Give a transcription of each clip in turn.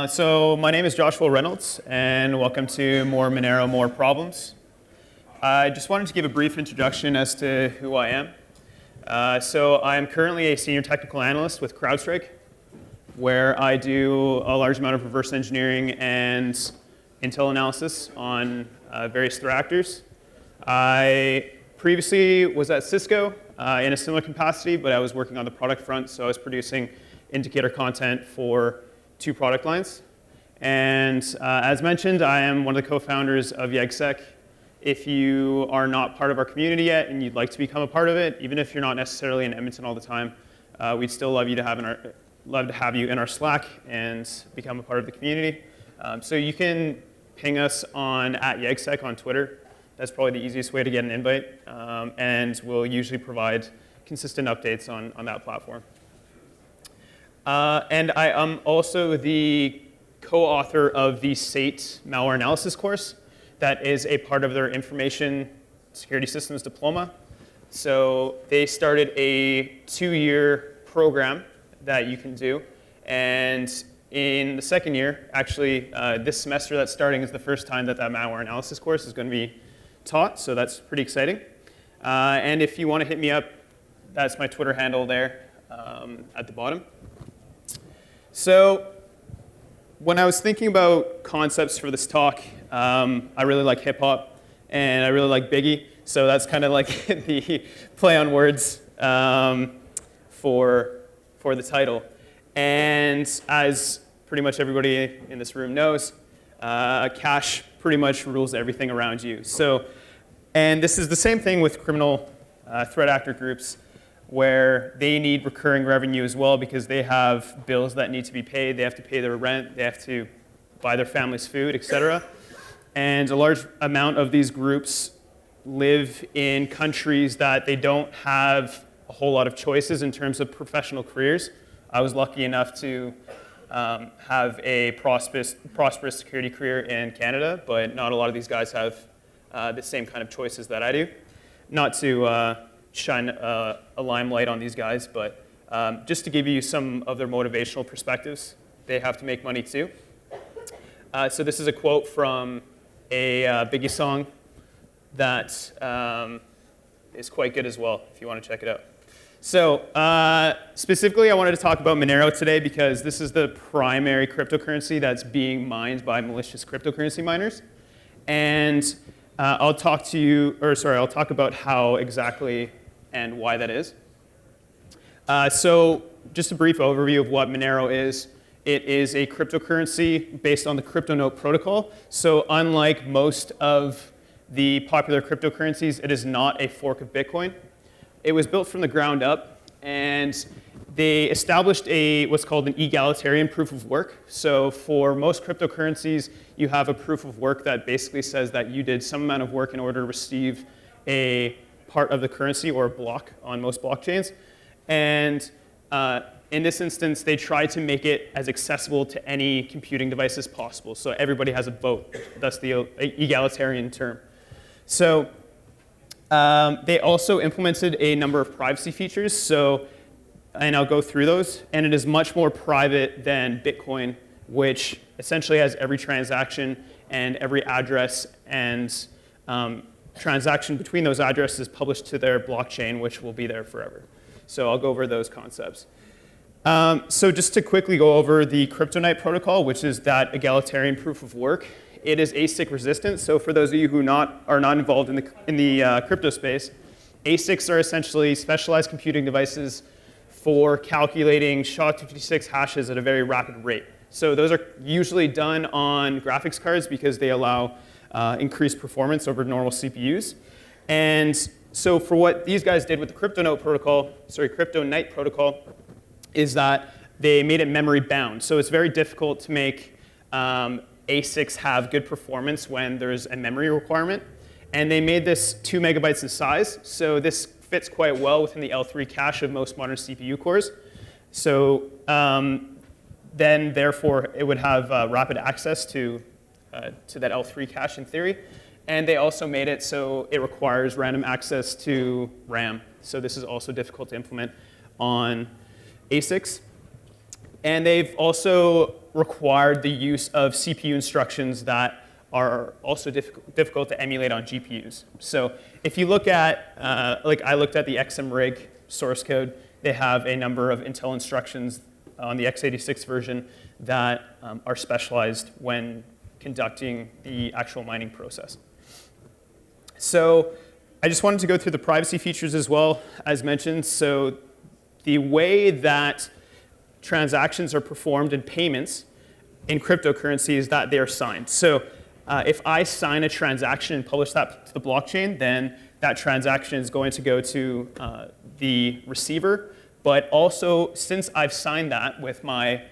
So my name is Joshua Reynolds, and welcome to More Monero, More Problems. I just wanted to give a brief introduction as to who I am. So I'm currently a Senior Technical Analyst with CrowdStrike, where I do a large amount of reverse engineering and intel analysis on various threat actors. I previously was at Cisco in a similar capacity, but I was working on the product front, so I was producing indicator content for 2 product lines. And as mentioned, I am one of the co-founders of YegSec. If you are not part of our community yet and you'd like to become a part of it, even if you're not necessarily in Edmonton all the time, we'd still love to have you in our Slack and become a part of the community. So you can ping us on @YegSec on Twitter. That's probably the easiest way to get an invite. And we'll usually provide consistent updates on that platform. And I am also the co-author of the SATE malware analysis course that is a part of their information security systems diploma. So they started a 2-year program that you can do. And in the second year, actually this semester that's starting is the first time that malware analysis course is going to be taught. So that's pretty exciting. And if you want to hit me up, that's my Twitter handle there at the bottom. So when I was thinking about concepts for this talk, I really like hip hop and I really like Biggie. So that's kind of like the play on words for the title. And as pretty much everybody in this room knows, cash pretty much rules everything around you. So, and this is the same thing with criminal threat actor groups, where they need recurring revenue as well because they have bills that need to be paid. They have to pay their rent. They have to buy their family's food, etc. And a large amount of these groups live in countries that they don't have a whole lot of choices in terms of professional careers. I was lucky enough to have a prosperous security career in Canada, but not a lot of these guys have the same kind of choices that I do. Not to shine a limelight on these guys, but just to give you some of their motivational perspectives. They have to make money too. So this is a quote from a Biggie song that is quite good as well, if you want to check it out. So specifically, I wanted to talk about Monero today because this is the primary cryptocurrency that's being mined by malicious cryptocurrency miners. And I'll talk about how exactly and why that is. So just a brief overview of what Monero is. It is a cryptocurrency based on the CryptoNote protocol. So unlike most of the popular cryptocurrencies, it is not a fork of Bitcoin. It was built from the ground up, and they established what's called an egalitarian proof of work. So for most cryptocurrencies, you have a proof of work that basically says that you did some amount of work in order to receive a part of the currency or a block on most blockchains. And in this instance, they try to make it as accessible to any computing device as possible. So everybody has a vote. That's the egalitarian term. So they also implemented a number of privacy features. So, and I'll go through those. And it is much more private than Bitcoin, which essentially has every transaction and every address and transaction between those addresses published to their blockchain, which will be there forever. So I'll go over those concepts. So just to quickly go over the Cryptonite protocol, which is that egalitarian proof of work. It is ASIC resistant. So for those of you who are not involved in the crypto space, ASICs are essentially specialized computing devices for calculating SHA-256 hashes at a very rapid rate. So those are usually done on graphics cards because they allow increased performance over normal CPUs. And so for what these guys did with the Cryptonite protocol, is that they made it memory bound. So it's very difficult to make ASICs have good performance when there's a memory requirement. And they made this 2 megabytes in size. So this fits quite well within the L3 cache of most modern CPU cores. So then, therefore, it would have rapid access to that L3 cache in theory. And they also made it so it requires random access to RAM. So this is also difficult to implement on ASICs. And they've also required the use of CPU instructions that are also difficult to emulate on GPUs. So if you look at, like I looked at the XMRig source code, they have a number of Intel instructions on the x86 version that are specialized when conducting the actual mining process. So I just wanted to go through the privacy features as well, as mentioned. So the way that transactions are performed in payments in cryptocurrency is that they are signed. So if I sign a transaction and publish that to the blockchain, then that transaction is going to go to the receiver. But also, since I've signed that with my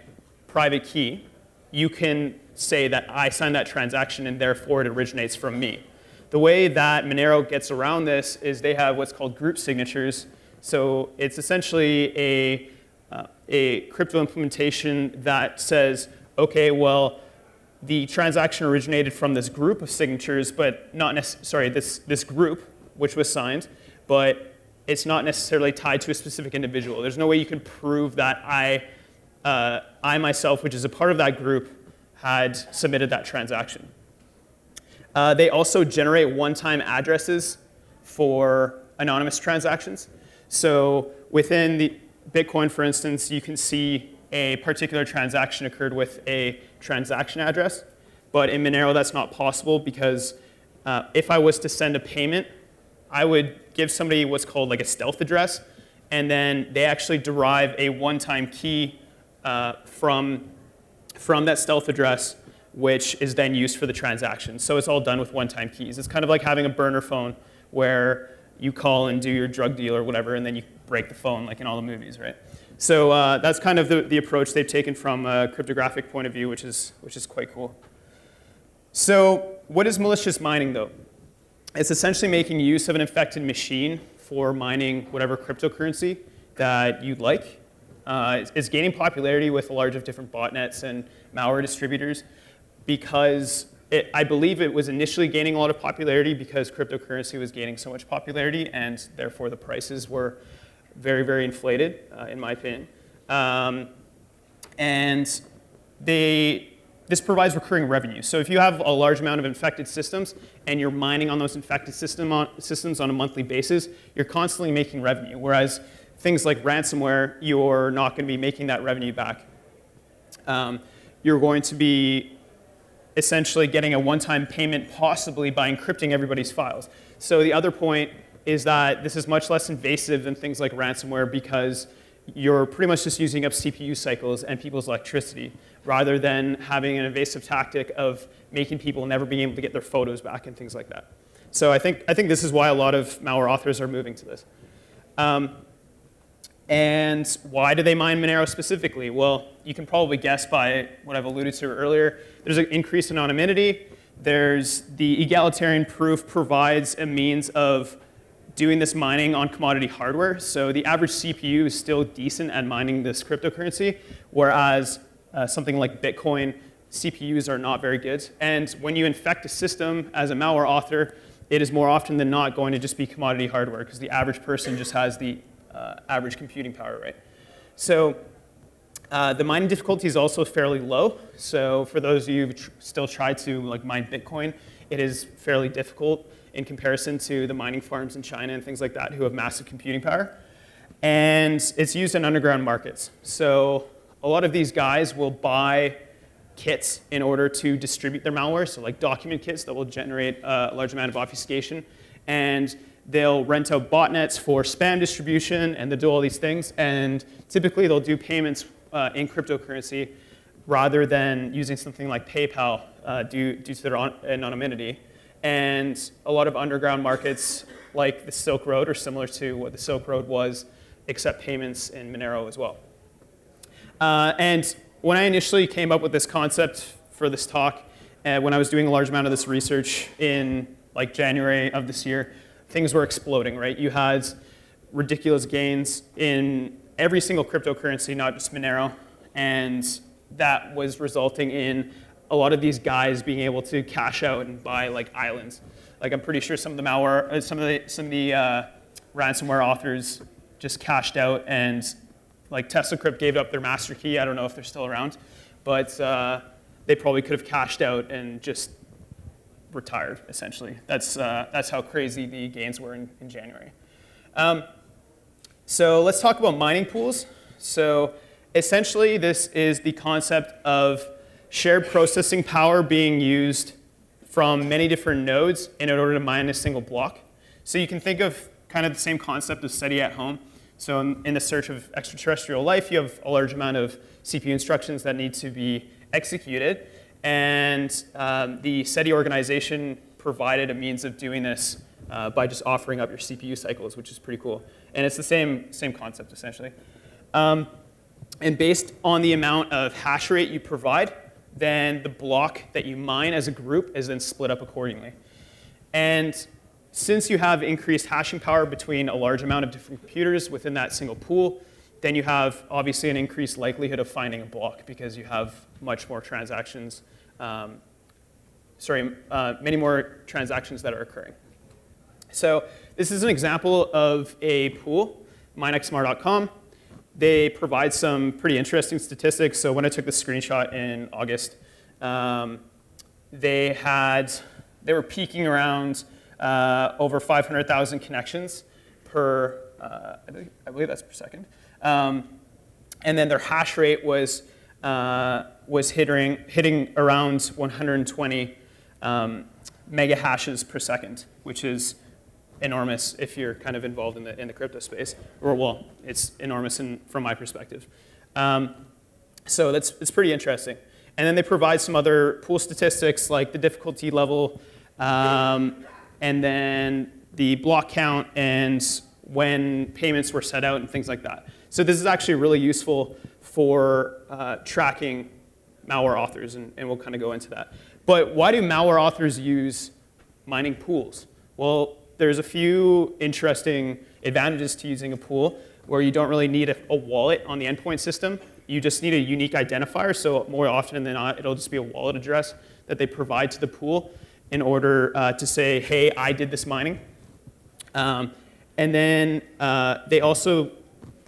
private key, you can say that I signed that transaction and therefore it originates from me. The way that Monero gets around this is they have what's called group signatures. So it's essentially a crypto implementation that says, okay, well, the transaction originated from this group of signatures, but not necessarily this group, which was signed, but it's not necessarily tied to a specific individual. There's no way you can prove that I myself, which is a part of that group, had submitted that transaction. They also generate one-time addresses for anonymous transactions. So within the Bitcoin, for instance, you can see a particular transaction occurred with a transaction address. But in Monero, that's not possible because if I was to send a payment, I would give somebody what's called like a stealth address, and then they actually derive a one-time key from that stealth address, which is then used for the transaction. So it's all done with one-time keys. It's kind of like having a burner phone where you call and do your drug deal or whatever, and then you break the phone, like in all the movies, right? So that's kind of the approach they've taken from a cryptographic point of view, which is quite cool. So what is malicious mining, though? It's essentially making use of an infected machine for mining whatever cryptocurrency that you'd like. It's gaining popularity with a large of different botnets and malware distributors because I believe it was initially gaining a lot of popularity because cryptocurrency was gaining so much popularity, and therefore the prices were very, very inflated, in my opinion. And this provides recurring revenue. So if you have a large amount of infected systems and you're mining on those infected systems on a monthly basis, you're constantly making revenue. Whereas things like ransomware, you're not going to be making that revenue back. You're going to be essentially getting a one-time payment possibly by encrypting everybody's files. So the other point is that this is much less invasive than things like ransomware because you're pretty much just using up CPU cycles and people's electricity rather than having an invasive tactic of making people never being able to get their photos back and things like that. So I think this is why a lot of malware authors are moving to this. And why do they mine Monero specifically? Well, you can probably guess by what I've alluded to earlier. There's an increase in anonymity. There's the egalitarian proof provides a means of doing this mining on commodity hardware. So the average CPU is still decent at mining this cryptocurrency, whereas something like Bitcoin, CPUs are not very good. And when you infect a system as a malware author, it is more often than not going to just be commodity hardware because the average person just has the average computing power, right? So the mining difficulty is also fairly low. So for those of you who still try to mine Bitcoin, it is fairly difficult in comparison to the mining farms in China and things like that who have massive computing power. And it's used in underground markets. So a lot of these guys will buy kits in order to distribute their malware, so like document kits that will generate a large amount of obfuscation. And they'll rent out botnets for spam distribution, and they'll do all these things. And typically, they'll do payments in cryptocurrency rather than using something like PayPal due to their anonymity. And a lot of underground markets, like the Silk Road, are similar to what the Silk Road was, accept payments in Monero as well. And when I initially came up with this concept for this talk, when I was doing a large amount of this research in January of this year, things were exploding, right? You had ridiculous gains in every single cryptocurrency, not just Monero, and that was resulting in a lot of these guys being able to cash out and buy islands. I'm pretty sure some of the malware, some of the ransomware authors just cashed out, and Tesla Crypt gave up their master key. I don't know if they're still around, but they probably could have cashed out and just retired, essentially. That's how crazy the gains were in January. So let's talk about mining pools. So essentially, this is the concept of shared processing power being used from many different nodes in order to mine a single block. So you can think of kind of the same concept of SETI at home. So in the search of extraterrestrial life, you have a large amount of CPU instructions that need to be executed. And the SETI organization provided a means of doing this by just offering up your CPU cycles, which is pretty cool. And it's the same concept, essentially. And based on the amount of hash rate you provide, then the block that you mine as a group is then split up accordingly. And since you have increased hashing power between a large amount of different computers within that single pool, then you have obviously an increased likelihood of finding a block because you have much more transactions, many more transactions that are occurring. So this is an example of a pool, minexmr.com. They provide some pretty interesting statistics. So when I took the screenshot in August, they were peaking around over 500,000 connections per, I believe that's per second. And then their hash rate was hitting around 120 mega hashes per second, which is enormous if you're kind of involved in the crypto space. Or, well, it's enormous from my perspective. So it's pretty interesting. And then they provide some other pool statistics like the difficulty level, and then the block count and when payments were set out and things like that. So this is actually really useful for tracking malware authors, and we'll kind of go into that. But why do malware authors use mining pools? Well, there's a few interesting advantages to using a pool where you don't really need a wallet on the endpoint system. You just need a unique identifier. So more often than not, it'll just be a wallet address that they provide to the pool in order to say, hey, I did this mining. And then they also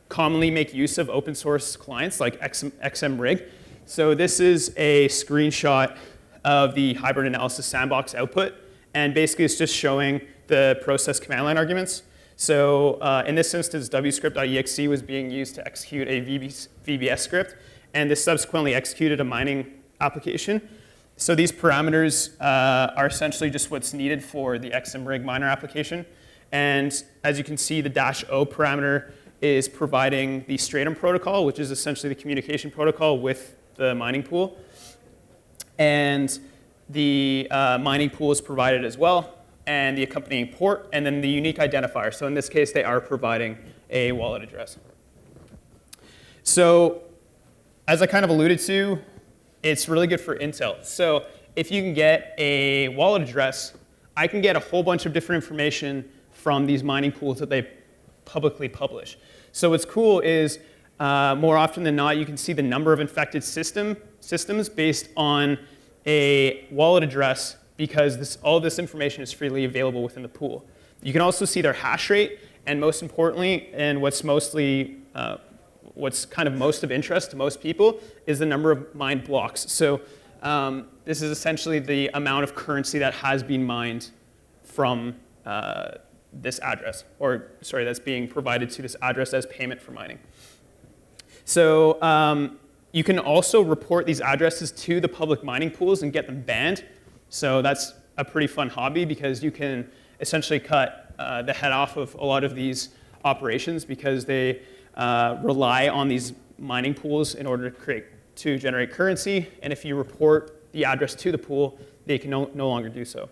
commonly make use of open source clients like XMRig. So this is a screenshot of the hybrid analysis sandbox output. And basically, it's just showing the process command line arguments. So in this instance, wscript.exe was being used to execute a VBS script. And this subsequently executed a mining application. So these parameters are essentially just what's needed for the XMRig miner application. And as you can see, the -o parameter is providing the stratum protocol, which is essentially the communication protocol with the mining pool. And the mining pool is provided as well, and the accompanying port, and then the unique identifier. So in this case, they are providing a wallet address. So as I kind of alluded to, it's really good for intel. So if you can get a wallet address, I can get a whole bunch of different information from these mining pools that they publicly publish. So what's cool is more often than not, you can see the number of infected systems based on a wallet address because all this information is freely available within the pool. You can also see their hash rate, and most importantly, and what's kind of most of interest to most people is the number of mined blocks. So this is essentially the amount of currency that has been mined from this address, or sorry, that's being provided to this address as payment for mining. So you can also report these addresses to the public mining pools and get them banned. So that's a pretty fun hobby because you can essentially cut the head off of a lot of these operations because they rely on these mining pools in order to generate currency. And if you report the address to the pool, they can no longer do so.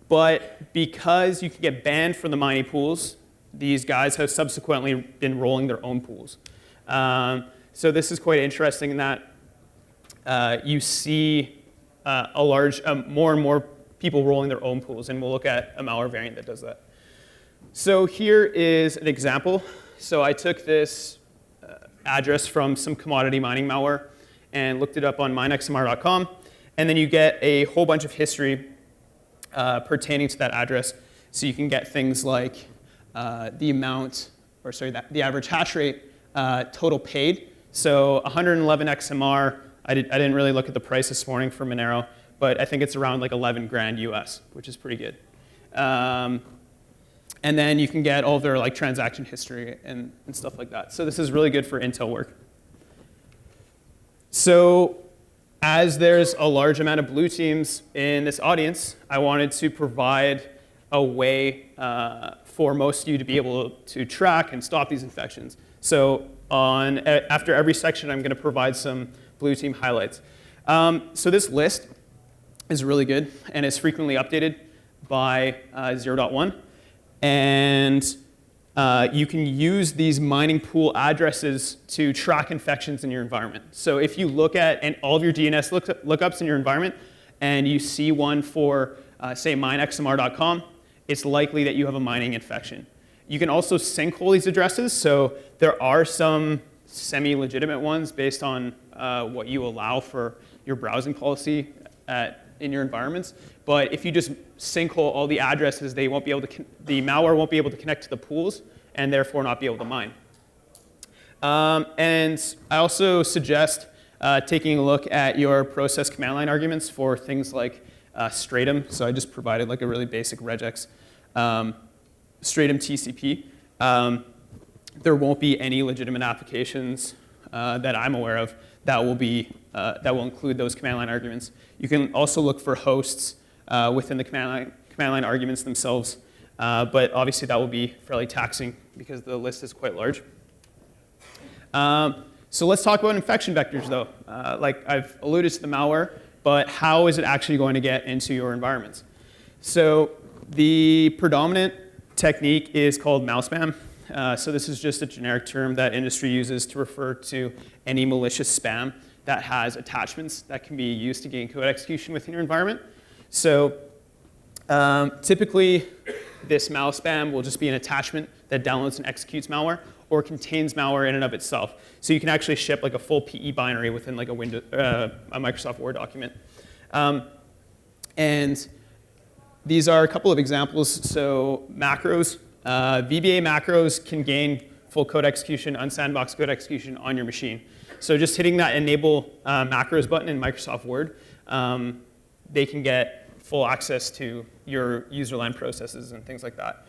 But because you can get banned from the mining pools, these guys have subsequently been rolling their own pools. So this is quite interesting in that you see more and more people rolling their own pools, and we'll look at a malware variant that does that. So here is an example. So I took this address from some commodity mining malware and looked it up on minexmr.com, and then you get a whole bunch of history pertaining to that address. So you can get things like the average hash rate, total paid. So 111 XMR, I didn't really look at the price this morning for Monero, but I think it's around like 11 grand US, which is pretty good. And then you can get all their like transaction history and stuff like that. So this is really good for intel work. So as there's a large amount of blue teams in this audience, I wanted to provide a way for most of you to be able to track and stop these infections. So after every section, I'm going to provide some blue team highlights. So this list is really good, and it's frequently updated by 0.1. And you can use these mining pool addresses to track infections in your environment. So if you look at all of your DNS lookups in your environment, and you see one for, say, minexmr.com, it's likely that you have a mining infection. You can also sinkhole these addresses. So there are some semi-legitimate ones based on what you allow for your browsing policy in your environments. But if you just sinkhole all the addresses, the malware won't be able to connect to the pools and therefore not be able to mine. And I also suggest taking a look at your process command line arguments for things like Stratum. So I just provided like a really basic regex Stratum TCP. There won't be any legitimate applications that I'm aware of that will include those command line arguments. You can also look for hosts within the command line arguments themselves, but obviously that will be fairly taxing because the list is quite large. So let's talk about infection vectors, though. Like I've alluded to the malware, but how is it actually going to get into your environments? So the predominant technique is called malspam. So this is just a generic term that industry uses to refer to any malicious spam that has attachments that can be used to gain code execution within your environment. So typically, this malspam will just be an attachment that downloads and executes malware or contains malware in and of itself. So you can actually ship like a full PE binary within like a Microsoft Word document. And these are a couple of examples. So macros. VBA macros can gain full code execution, unsandboxed code execution on your machine. So just hitting that enable macros button in Microsoft Word, they can get full access to your user line processes and things like that.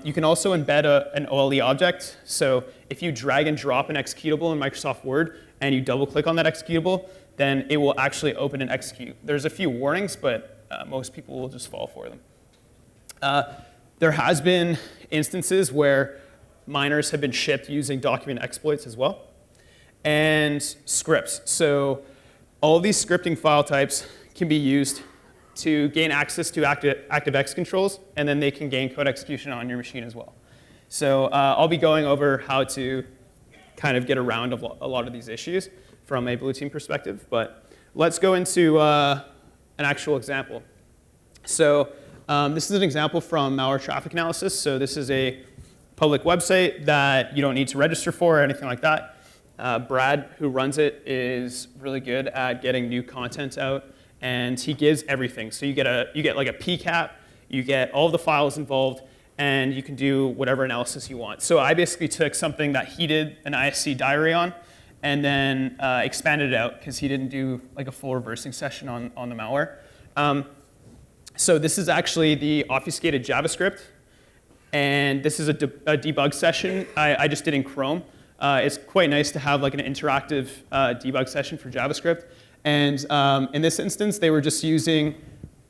You can also embed an OLE object. So if you drag and drop an executable in Microsoft Word and you double click on that executable, then it will actually open and execute. There's a few warnings, but most people will just fall for them. There has been instances where miners have been shipped using document exploits as well. And scripts. So all of these scripting file types can be used to gain access to ActiveX controls, and then they can gain code execution on your machine as well. So I'll be going over how to kind of get around a lot of these issues from a blue team perspective, but let's go into an actual example. So this is an example from malware traffic analysis. So this is a public website that you don't need to register for or anything like that. Brad, who runs it, is really good at getting new content out, and he gives everything. So you get like a PCAP, you get all the files involved, and you can do whatever analysis you want. So I basically took something that he did an ISC diary on, and then expanded it out because he didn't do like a full reversing session on the malware. So this is actually the obfuscated JavaScript, and this is a debug session I just did in Chrome. It's quite nice to have like an interactive debug session for JavaScript. And in this instance, they were just using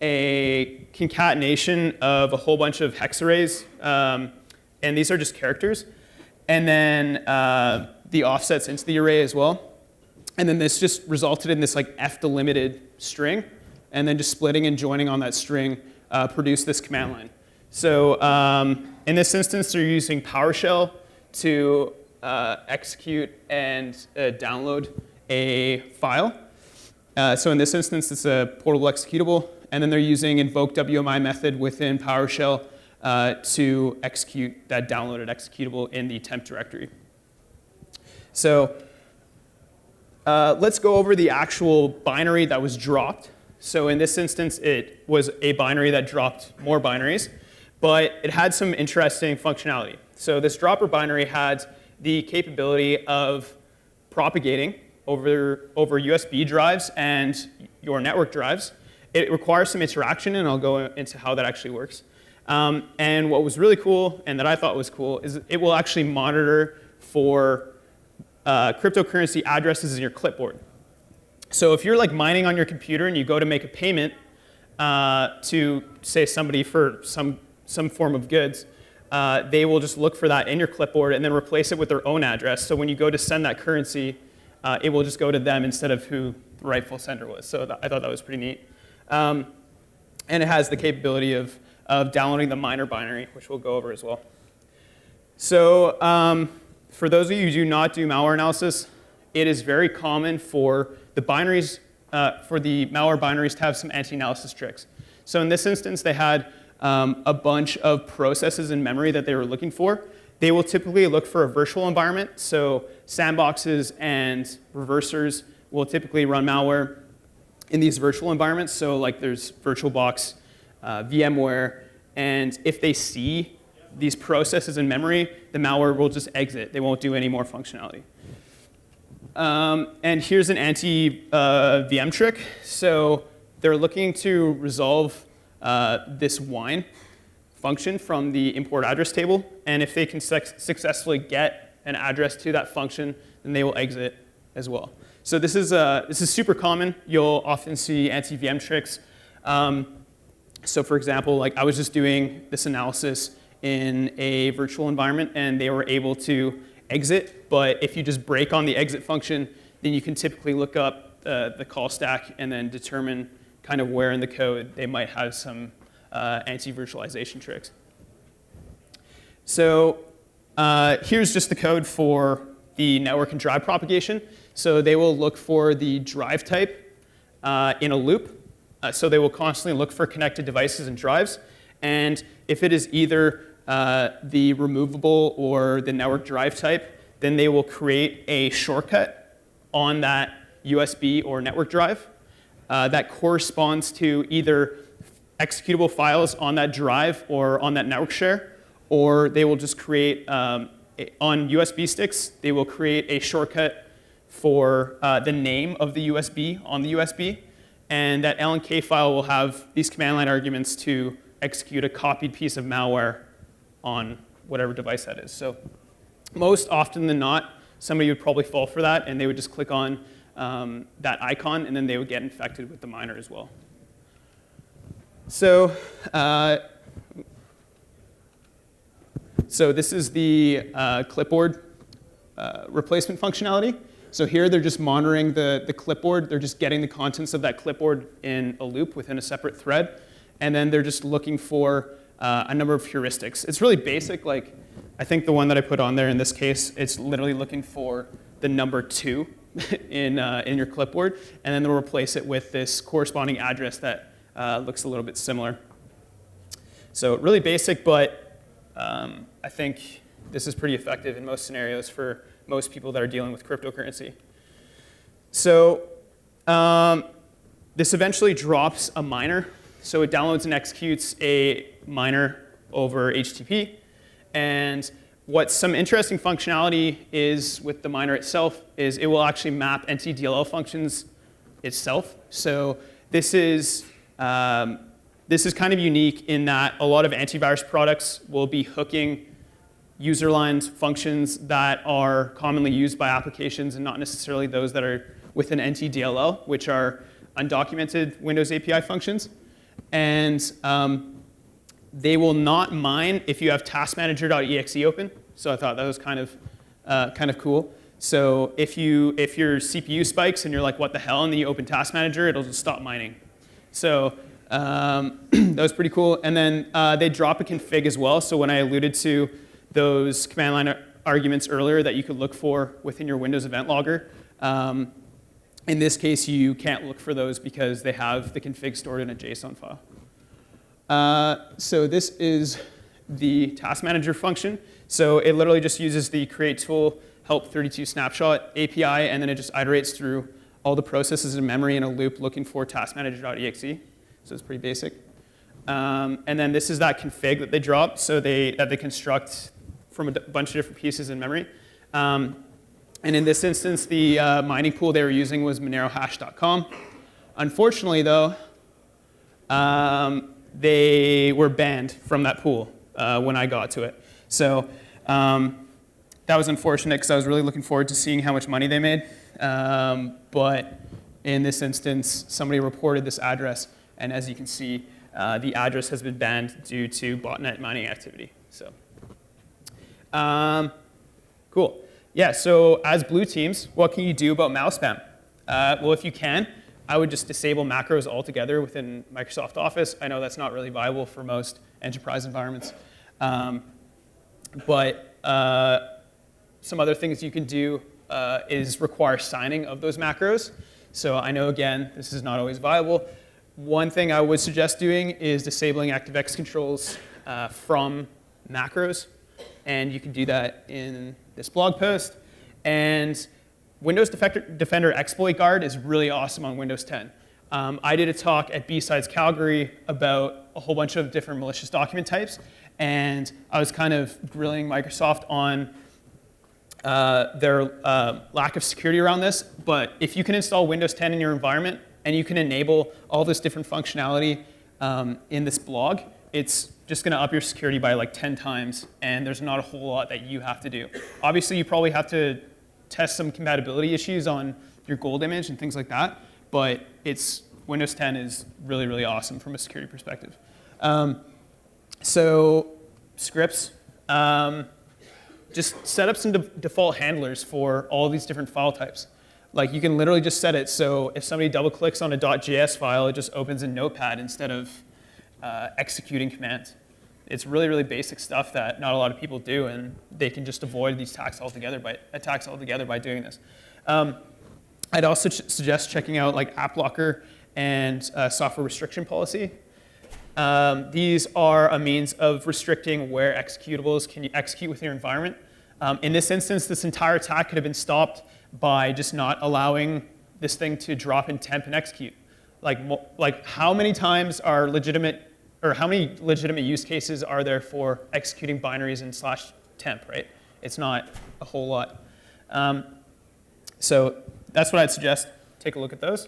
a concatenation of a whole bunch of hex arrays. And these are just characters. And then the offsets into the array as well. And then this just resulted in this like f-delimited string. And then just splitting and joining on that string produced this command line. So in this instance, they're using PowerShell to execute and download a file. So in this instance, it's a portable executable. And then they're using invoke WMI method within PowerShell to execute that downloaded executable in the temp directory. So let's go over the actual binary that was dropped. So in this instance, it was a binary that dropped more binaries, but it had some interesting functionality. So this dropper binary had the capability of propagating over USB drives and your network drives, it requires some interaction, and I'll go into how that actually works. And what was really cool, and that I thought was cool, is it will actually monitor for cryptocurrency addresses in your clipboard. So if you're like mining on your computer and you go to make a payment to, say, somebody for some form of goods, they will just look for that in your clipboard and then replace it with their own address. So when you go to send that currency, it will just go to them instead of who the rightful sender was. So I thought that was pretty neat. And it has the capability of downloading the miner binary, which we'll go over as well. So for those of you who do not do malware analysis, it is very common for the binaries, for the malware binaries to have some anti-analysis tricks. So in this instance, they had a bunch of processes in memory that they were looking for. They will typically look for a virtual environment. So sandboxes and reversers will typically run malware in these virtual environments. So like there's VirtualBox, VMware, and if they see these processes in memory, the malware will just exit. They won't do any more functionality. And here's an anti-VM trick. So they're looking to resolve this wine function from the import address table. And if they can successfully get an address to that function, then they will exit as well. So this is super common. You'll often see anti-VM tricks. So for example, like I was just doing this analysis in a virtual environment, and they were able to exit. But if you just break on the exit function, then you can typically look up the call stack and then determine kind of where in the code they might have some anti-virtualization tricks. So here's just the code for the network and drive propagation. So they will look for the drive type in a loop. So they will constantly look for connected devices and drives. And if it is either the removable or the network drive type, then they will create a shortcut on that USB or network drive that corresponds to either executable files on that drive or on that network share, or they will just create, on USB sticks, they will create a shortcut for the name of the USB on the USB, and that LNK file will have these command line arguments to execute a copied piece of malware on whatever device that is. So most often than not, somebody would probably fall for that, and they would just click on that icon, and then they would get infected with the miner as well. So, this is the clipboard replacement functionality. So here they're just monitoring the clipboard. They're just getting the contents of that clipboard in a loop within a separate thread. And then they're just looking for a number of heuristics. It's really basic. Like, I think the one that I put on there in this case, it's literally looking for the number 2 in your clipboard. And then they'll replace it with this corresponding address that looks a little bit similar. So really basic, but I think this is pretty effective in most scenarios for most people that are dealing with cryptocurrency. So this eventually drops a miner. So it downloads and executes a miner over HTTP. And what some interesting functionality is with the miner itself is it will actually map NTDLL functions itself. So this is kind of unique in that a lot of antivirus products will be hooking user lines functions that are commonly used by applications and not necessarily those that are within NTDLL, which are undocumented Windows API functions. And they will not mine if you have taskmanager.exe open. So I thought that was kind of cool. So if your CPU spikes and you're like, what the hell, and then you open Task Manager, it'll just stop mining. So that was pretty cool. And then they drop a config as well. So when I alluded to those command line arguments earlier that you could look for within your Windows event logger, in this case, you can't look for those because they have the config stored in a JSON file. So this is the task manager function. So it literally just uses the create tool help 32 snapshot API, and then it just iterates through all the processes in memory in a loop looking for taskmanager.exe. So it's pretty basic. And then this is that config that they drop, so that they construct from a bunch of different pieces in memory. And in this instance, the mining pool they were using was monerohash.com. Unfortunately, though, they were banned from that pool when I got to it. So that was unfortunate because I was really looking forward to seeing how much money they made. But in this instance, somebody reported this address, and as you can see, the address has been banned due to botnet mining activity. So, cool. Yeah, so as blue teams, what can you do about mouse spam? Well, if you can, I would just disable macros altogether within Microsoft Office. I know that's not really viable for most enterprise environments. But some other things you can do is require signing of those macros. So I know, again, this is not always viable. One thing I would suggest doing is disabling ActiveX controls from macros. And you can do that in this blog post. And Windows Defender Exploit Guard is really awesome on Windows 10. I did a talk at BSides Calgary about a whole bunch of different malicious document types. And I was kind of grilling Microsoft on their lack of security around this. But if you can install Windows 10 in your environment and you can enable all this different functionality in this blog, it's just going to up your security by like 10 times. And there's not a whole lot that you have to do. Obviously, you probably have to test some compatibility issues on your gold image and things like that. But Windows 10 is really, really awesome from a security perspective. So scripts. Just set up some default handlers for all these different file types. Like you can literally just set it so if somebody double clicks on a .js file, it just opens in Notepad instead of executing commands. It's really, really basic stuff that not a lot of people do, and they can just avoid these attacks altogether by doing this. I'd also suggest checking out like App Blocker and software restriction policy. These are a means of restricting where executables can you execute within your environment. In this instance, this entire attack could have been stopped by just not allowing this thing to drop in temp and execute. Like how many times are how many legitimate use cases are there for executing binaries in /temp, right? It's not a whole lot. So that's what I'd suggest. Take a look at those.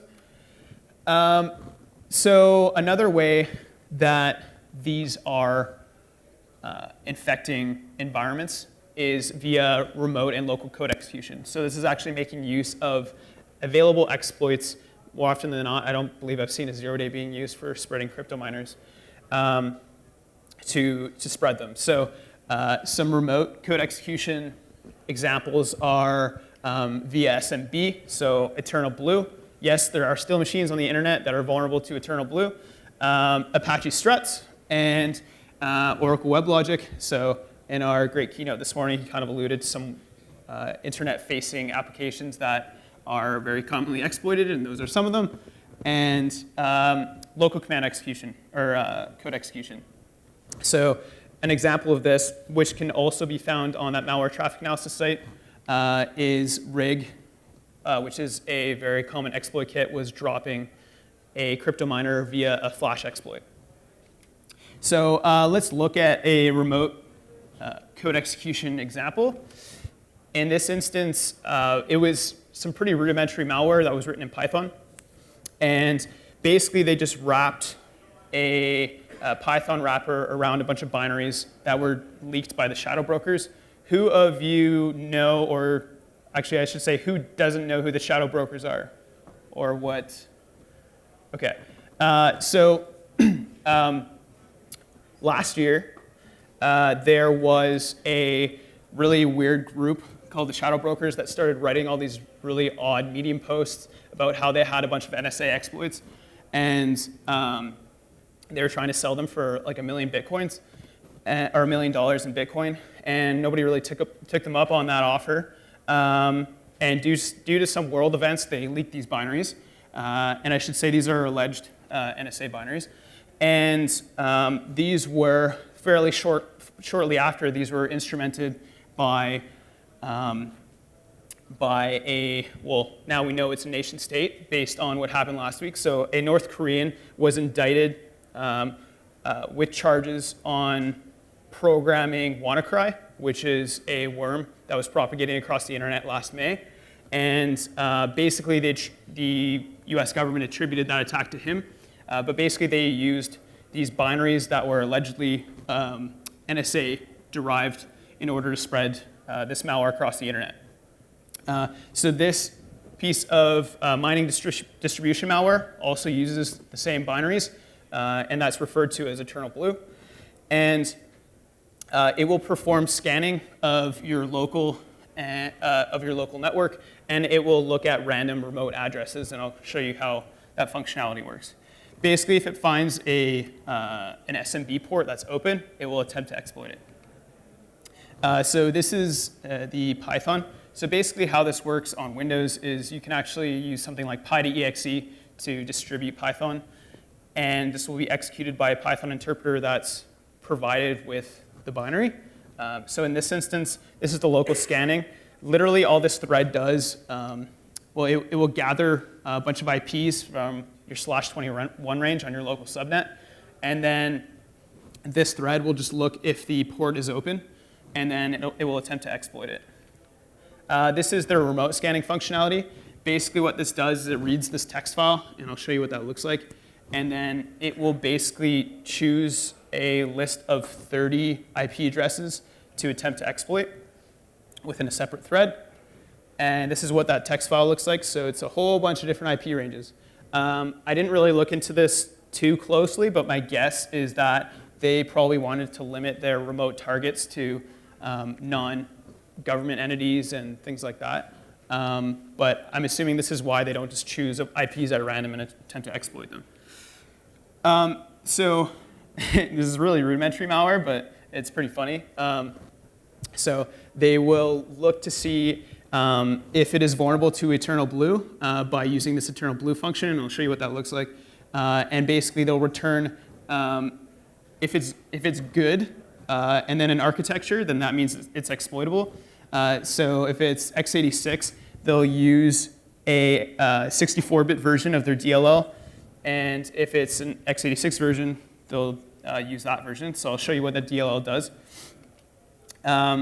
So another way that these are infecting environments is via remote and local code execution. So this is actually making use of available exploits. More often than not, I don't believe I've seen a 0-day being used for spreading crypto miners to spread them. So some remote code execution examples are via SMB, so Eternal Blue. Yes, there are still machines on the internet that are vulnerable to Eternal Blue. Apache Struts, and Oracle WebLogic. So in our great keynote this morning, he kind of alluded to some internet-facing applications that are very commonly exploited, and those are some of them. And local command execution, or code execution. So an example of this, which can also be found on that malware traffic analysis site, is RIG, which is a very common exploit kit, was dropping a crypto miner via a flash exploit. So let's look at a remote code execution example. In this instance, it was some pretty rudimentary malware that was written in Python. And basically, they just wrapped a Python wrapper around a bunch of binaries that were leaked by the shadow brokers. Who of you know, or actually I should say, who doesn't know who the shadow brokers are? Or what? Okay. So last year, there was a really weird group called the Shadow Brokers that started writing all these really odd Medium posts about how they had a bunch of NSA exploits. And they were trying to sell them for like $1 million Bitcoins, or $1 million in Bitcoin. And nobody really took them up on that offer. And due to some world events, they leaked these binaries. And I should say these are alleged NSA binaries. And these were fairly shortly after, these were instrumented by well, now we know it's a nation state based on what happened last week. So a North Korean was indicted with charges on programming WannaCry, which is a worm that was propagating across the internet last May. And basically, the US government attributed that attack to him. But basically, they used these binaries that were allegedly NSA derived in order to spread this malware across the internet. So this piece of mining distribution malware also uses the same binaries, and that's referred to as Eternal Blue. And it will perform scanning of your local network, and it will look at random remote addresses, and I'll show you how that functionality works. Basically, if it finds an SMB port that's open, it will attempt to exploit it. So this is the Python. So basically how this works on Windows is you can actually use something like py.exe to distribute Python, and this will be executed by a Python interpreter that's provided with the binary. So in this instance, this is the local scanning. Literally all this thread does, it will gather a bunch of IPs from your /21 range on your local subnet, and then this thread will just look if the port is open, and then it will attempt to exploit it. This is their remote scanning functionality. Basically what this does is it reads this text file, and I'll show you what that looks like, and then it will basically choose a list of 30 IP addresses to attempt to exploit within a separate thread. And this is what that text file looks like. So it's a whole bunch of different IP ranges. I didn't really look into this too closely, but my guess is that they probably wanted to limit their remote targets to non-government entities and things like that. But I'm assuming this is why they don't just choose IPs at random and attempt to exploit them. So this is really rudimentary malware, but it's pretty funny. So they will look to see if it is vulnerable to Eternal Blue by using this Eternal Blue function, and I'll show you what that looks like. And basically, they'll return if it's good, and then an architecture, then that means it's exploitable. So if it's x86, they'll use a 64-bit version of their DLL, and if it's an x86 version, they'll use that version. So I'll show you what that DLL does.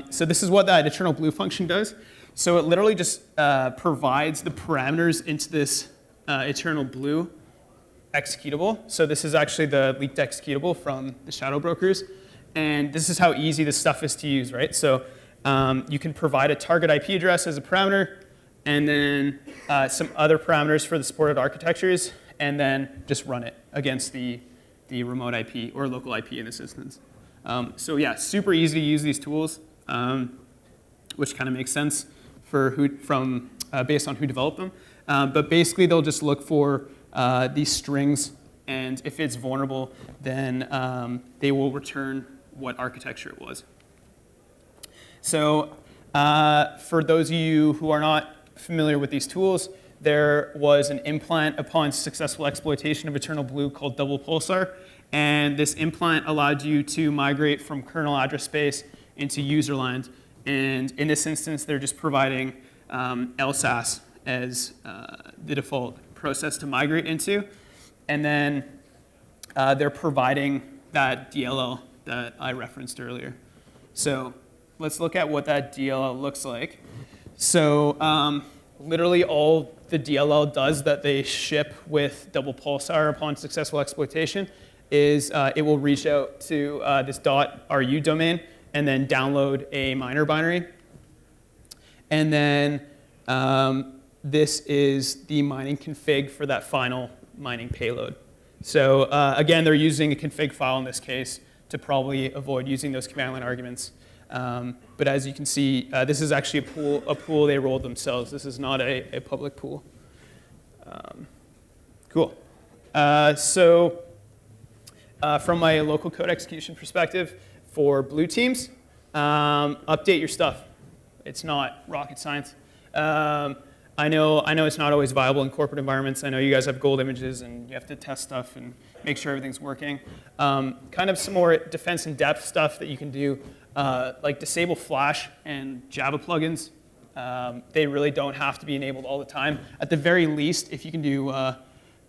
So this is what that Eternal Blue function does. So it literally just provides the parameters into this Eternal Blue executable. So this is actually the leaked executable from the shadow brokers. And this is how easy this stuff is to use, right? So you can provide a target IP address as a parameter, and then some other parameters for the supported architectures, and then just run it against the remote IP or local IP in this instance. So yeah, super easy to use these tools, which kind of makes sense for based on who developed them. But basically, they'll just look for these strings, and if it's vulnerable, then they will return what architecture it was. So for those of you who are not familiar with these tools, there was an implant upon successful exploitation of Eternal Blue called Double Pulsar. And this implant allowed you to migrate from kernel address space into userland. And in this instance, they're just providing LSAS as the default process to migrate into. And then they're providing that DLL that I referenced earlier. So let's look at what that DLL looks like. So literally all the DLL does that they ship with Double Pulsar upon successful exploitation is it will reach out to this .ru domain and then download a miner binary. And then this is the mining config for that final mining payload. So again, they're using a config file in this case to probably avoid using those command line arguments. But as you can see, this is actually a pool they rolled themselves. This is not a public pool. Cool. So from my local code execution perspective, for blue teams, update your stuff. It's not rocket science. I know it's not always viable in corporate environments. I know you guys have gold images and you have to test stuff and make sure everything's working. Kind of some more defense in depth stuff that you can do, like disable Flash and Java plugins. They really don't have to be enabled all the time. At the very least, if you can do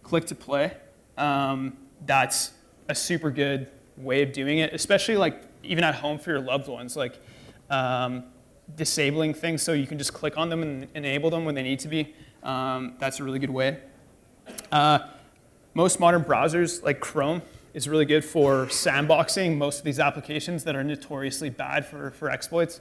click to play, that's a super good way of doing it, especially like even at home for your loved ones. Like disabling things so you can just click on them and enable them when they need to be. That's a really good way. Most modern browsers, like Chrome, is really good for sandboxing most of these applications that are notoriously bad for exploits.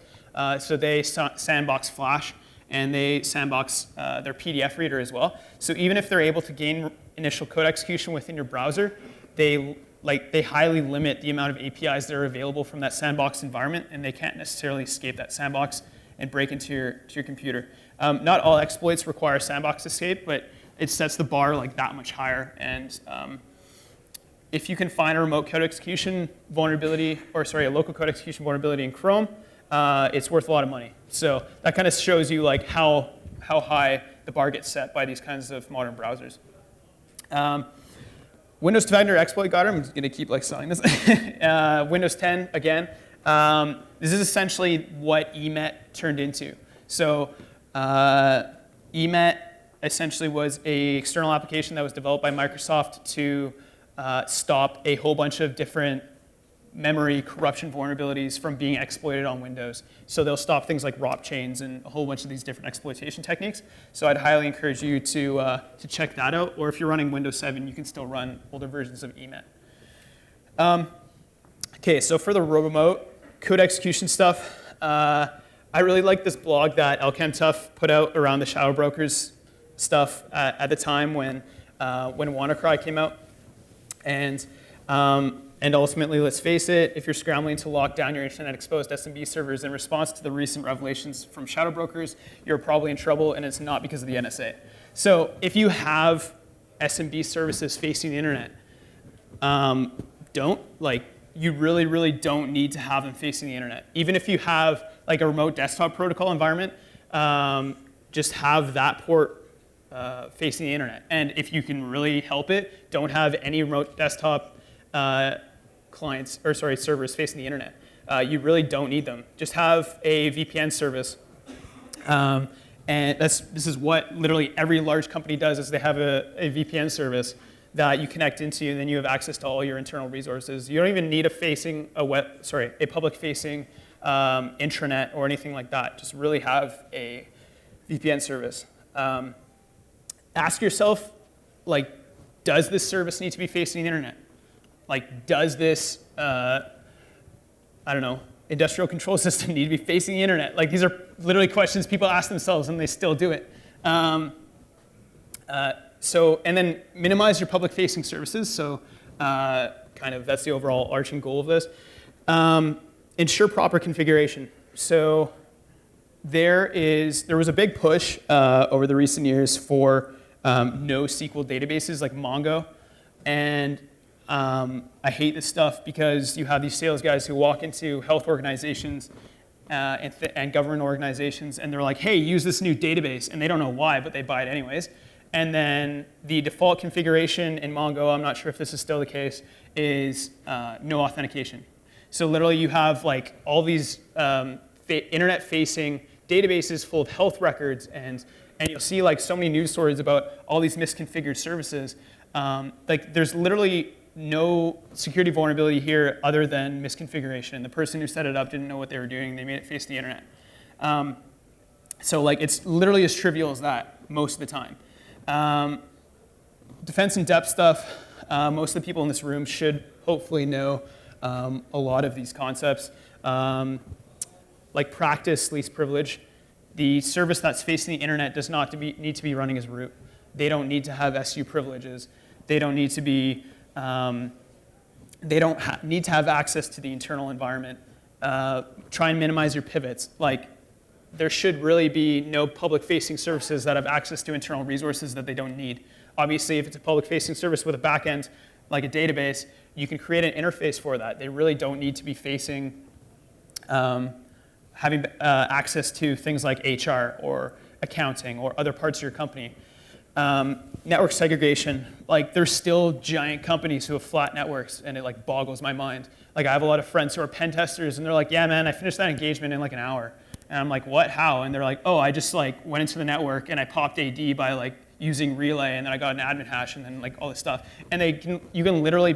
So they sandbox Flash, and they sandbox their PDF reader as well. So even if they're able to gain initial code execution within your browser, they highly limit the amount of APIs that are available from that sandbox environment, and they can't necessarily escape that sandbox and break into your computer. Not all exploits require sandbox escape, but it sets the bar like that much higher. And if you can find a remote code execution vulnerability, or sorry, a local code execution vulnerability in Chrome, it's worth a lot of money. So that kind of shows you like how high the bar gets set by these kinds of modern browsers. Windows Defender exploit guide. I'm just going to keep like selling this. Windows 10 again. This is essentially what EMET turned into. So EMET essentially was an external application that was developed by Microsoft to stop a whole bunch of different memory corruption vulnerabilities from being exploited on Windows. So they'll stop things like ROP chains and a whole bunch of these different exploitation techniques. So I'd highly encourage you to check that out. Or if you're running Windows 7, you can still run older versions of EMET. OK, so for the remote code execution stuff, I really like this blog that LChemTough put out around the shadow brokers stuff at the time when WannaCry came out. And ultimately, let's face it, if you're scrambling to lock down your internet-exposed SMB servers in response to the recent revelations from shadow brokers, you're probably in trouble, and it's not because of the NSA. So if you have SMB services facing the internet, you really, really don't need to have them facing the internet. Even if you have like a remote desktop protocol environment, just have that port facing the internet. And if you can really help it, don't have any remote desktop servers facing the internet. You really don't need them. Just have a VPN service. And this is what literally every large company does, is they have a VPN service that you connect into, and then you have access to all your internal resources. You don't even need a public-facing intranet or anything like that. Just really have a VPN service. Ask yourself, like, does this service need to be facing the internet? Like, does this, industrial control system need to be facing the internet? Like, these are literally questions people ask themselves, and they still do it. And then minimize your public-facing services. So that's the overall arching goal of this. Ensure proper configuration. So there was a big push over the recent years for NoSQL databases like Mongo. And I hate this stuff because you have these sales guys who walk into health organizations and government organizations, and they're like, hey, use this new database. And they don't know why, but they buy it anyways. And then the default configuration in Mongo, I'm not sure if this is still the case, is no authentication. So literally you have like all these internet-facing databases full of health records, and you'll see like so many news stories about all these misconfigured services. There's literally no security vulnerability here other than misconfiguration. The person who set it up didn't know what they were doing. They made it face the internet. So it's literally as trivial as that most of the time. Defense in depth stuff. Most of the people in this room should hopefully know a lot of these concepts. Like practice least privilege. The service that's facing the internet does not need to be running as root. They don't need to have SU privileges. They don't need to be. They don't need to have access to the internal environment. Try and minimize your pivots. There should really be no public-facing services that have access to internal resources that they don't need. Obviously, if it's a public-facing service with a backend, like a database, you can create an interface for that. They really don't need to be facing, having access to things like HR or accounting or other parts of your company. Network segregation. There's still giant companies who have flat networks, and it boggles my mind. I have a lot of friends who are pen testers, and they're like, yeah, man, I finished that engagement in an hour. And I'm like, what, how? And they're like, oh, I just went into the network and I popped AD by using relay, and then I got an admin hash, and then all this stuff. And you can literally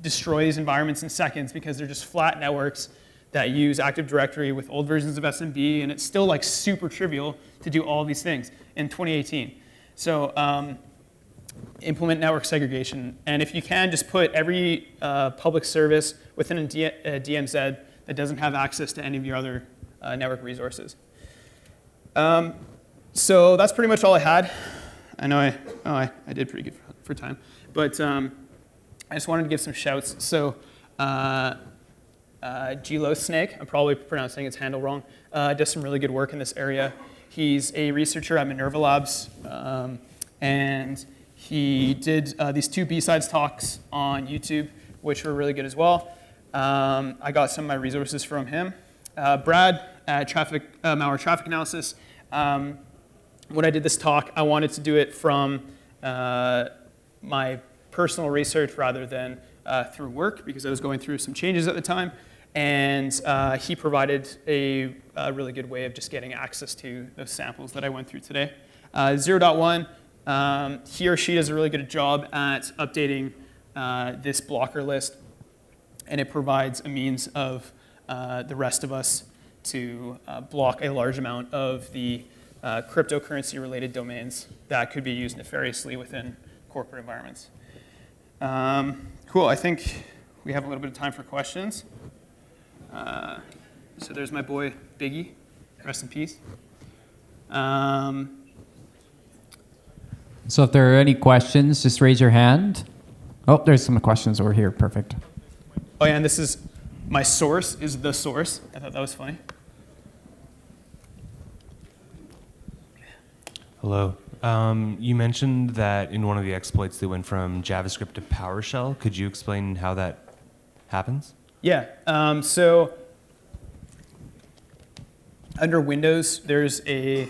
destroy these environments in seconds because they're just flat networks that use Active Directory with old versions of SMB, and it's still like super trivial to do all of these things in 2018. So implement network segregation, and if you can, just put every public service within a DMZ that doesn't have access to any of your other network resources. So that's pretty much all I had. I know I did pretty good for time, but I just wanted to give some shouts. So Gilo Snake, I'm probably pronouncing his handle wrong, does some really good work in this area. He's a researcher at Minerva Labs, and he did these 2 BSides talks on YouTube, which were really good as well. I got some of my resources from him. Brad at Malware Traffic Analysis. When I did this talk, I wanted to do it from my personal research rather than through work, because I was going through some changes at the time. And he provided a really good way of just getting access to those samples that I went through today. 0.1, he or she does a really good job at updating this blocker list, and it provides a means of the rest of us to block a large amount of the cryptocurrency-related domains that could be used nefariously within corporate environments. Cool, I think we have a little bit of time for questions. So there's my boy, Biggie. Rest in peace. So if there are any questions, just raise your hand. Oh, there's some questions over here. Perfect. Oh yeah, and this is, my source is the source. I thought that was funny. Hello. You mentioned that in one of the exploits they went from JavaScript to PowerShell. Could you explain how that happens? Yeah. So under Windows, there's a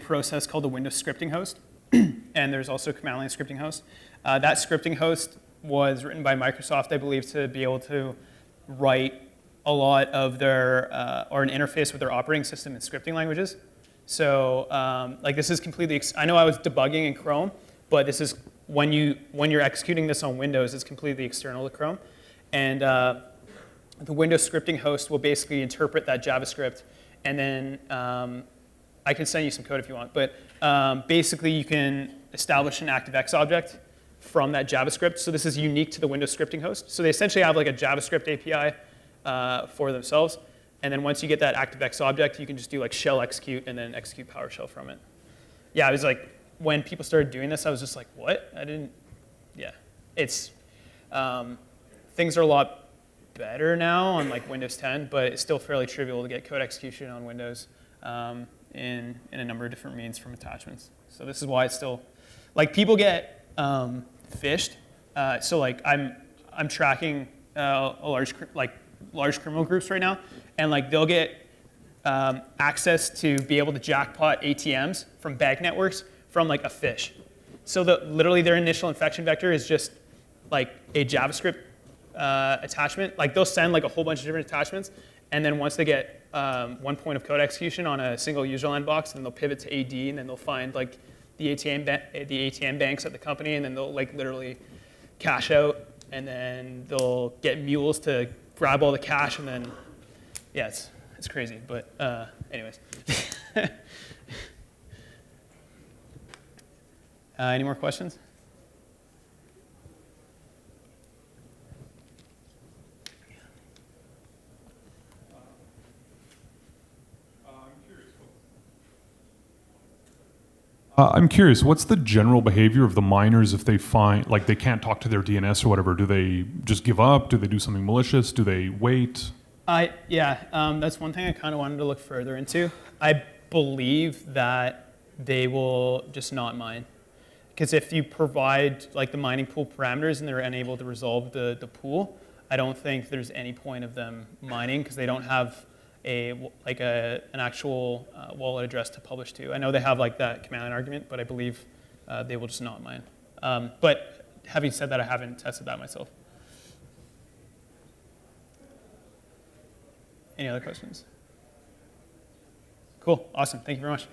process called the Windows scripting host, and there's also command line scripting host. That scripting host was written by Microsoft, I believe, to be able to write a lot of their, or an interface with their operating system in scripting languages. So like this is completely, I know I was debugging in Chrome, but this is, when you're executing this on Windows, it's completely external to Chrome. And the Windows scripting host will basically interpret that JavaScript, and then I can send you some code if you want, but basically you can establish an ActiveX object from that JavaScript. So this is unique to the Windows scripting host. So they essentially have like a JavaScript API for themselves. And then once you get that ActiveX object, you can just do like shell execute and then execute PowerShell from it. Yeah, I was like, when people started doing this, I was just like, what? I didn't, yeah. It's, things are a lot better now on like Windows 10, but it's still fairly trivial to get code execution on Windows in a number of different means from attachments. So this is why it's still, like people get phished. So like I'm tracking large criminal groups right now, and like they'll get access to be able to jackpot ATMs from bank networks from like a phish. So literally their initial infection vector is just like a JavaScript attachment. Like they'll send like a whole bunch of different attachments, and then once they get one point of code execution on a single userland box, then they'll pivot to AD, and then they'll find like the ATM banks at the company, and then they'll like literally cash out, and then they'll get mules to grab all the cash, and then yeah, it's crazy. But anyways. Any more questions? I'm curious, what's the general behavior of the miners if they find, like they can't talk to their DNS or whatever? Do they just give up? Do they do something malicious? Do they wait? Yeah, that's one thing I kind of wanted to look further into. I believe that they will just not mine. Because if you provide like the mining pool parameters and they're unable to resolve the pool, I don't think there's any point of them mining, because they don't have an actual wallet address to publish to. I know they have like that command line argument, but I believe they will just not mine. But having said that, I haven't tested that myself. Any other questions? Cool, awesome, thank you very much.